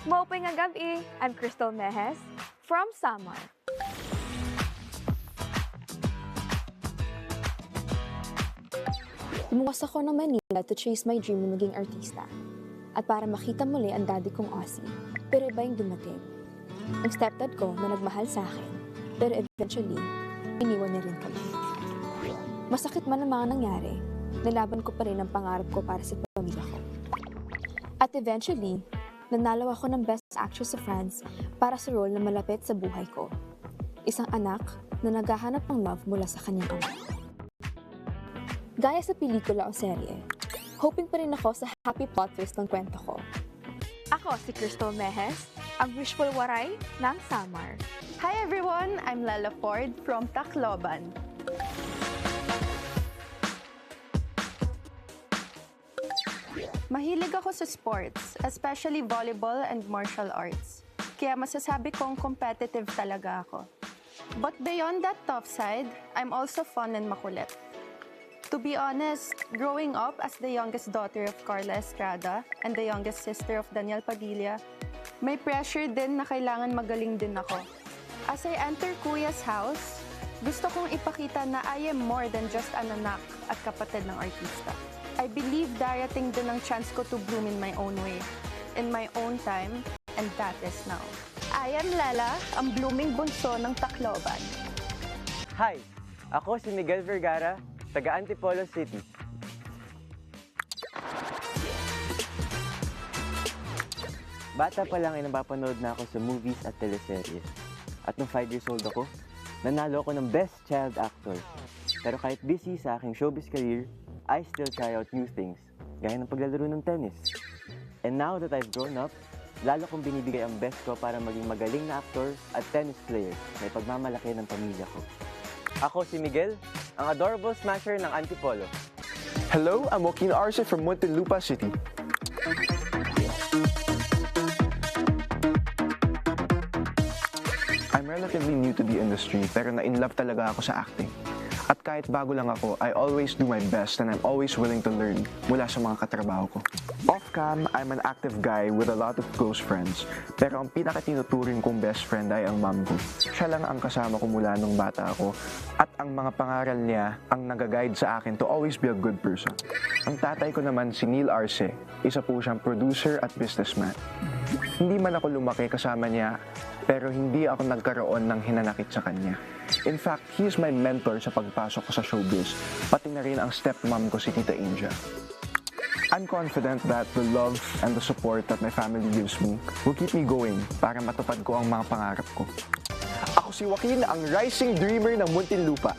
Maupay nga gabi, I'm Crystal Mejes from Samar. Lumuwas ako ng Manila to chase my dream na maging artista. At para makita muli ang daddy kong Aussie, pero iba yung dumating. Ang stepdad ko na nagmahal sa akin, pero eventually, iniwan niya rin kami. Masakit man ang mga nangyari, nalaban ko pa rin ang pangarap ko para sa pamilya ko. At eventually, nanalo ako ng Best Actress sa France para sa role na malapit sa buhay ko. Isang anak na naghahanap ng love mula sa kanyang ama. Gaya sa pelikula o serye, hoping pa rin ako sa happy plot twist ng kwento ko. Ako si Crystal Mejes, ang visual waray ng Samar. Hi everyone, I'm Lala Ford from Tacloban. Mahilig ako sa sports, especially volleyball and martial arts. Kaya masasabi kong competitive talaga ako. But beyond that tough side, I'm also fun and makulit. To be honest, growing up as the youngest daughter of Carla Estrada and the youngest sister of Daniel Padilla, may pressure din na kailangan magaling din ako. As I enter Kuya's house, gusto kong ipakita na I am more than just an anak at kapatid ng artista. I believe darating din ang chance ko to bloom in my own way, in my own time, and that is now. I am Lala, ang blooming bunso ng Tacloban. Hi! Ako si Miguel Vergara, taga Antipolo City. Bata pa lang ay napapanood na ako sa movies at teleserye. At nung 5 years old ako, nanalo ako ng Best Child Actor. Pero kahit busy sa aking showbiz career, I still try out new things, gaya ng paglalaro ng tennis. And now that I've grown up, lalo kong binibigay ang best ko para maging magaling na actor at tennis player na ipagmamalaki ng pamilya ko. Ako si Miguel, ang adorable smasher ng Antipolo. Hello, I'm Joaquin Arce from Muntinlupa City. I'm relatively new to the industry pero na-inlove talaga ako sa acting. At kahit bago lang ako, I always do my best and I'm always willing to learn mula sa mga katrabaho ko. Off-cam, I'm an active guy with a lot of close friends. Pero ang pinakatinuturing kong best friend ay ang mom ko. Siya lang ang kasama ko mula nung bata ako at ang mga pangaral niya ang nag-guide sa akin to always be a good person. Ang tatay ko naman si Neil Arce, isa po siyang producer at businessman. Hindi man ako lumaki kasama niya, pero hindi ako nagkaroon ng hinanakit sa kanya. In fact, he is my mentor sa pagpasok ko sa showbiz, pati na rin ang stepmom ko si Tita Inja. I'm confident that the love and the support that my family gives me will keep me going para matupad ko ang mga pangarap ko. Ako si Joaquin, ang rising dreamer ng Muntinlupa.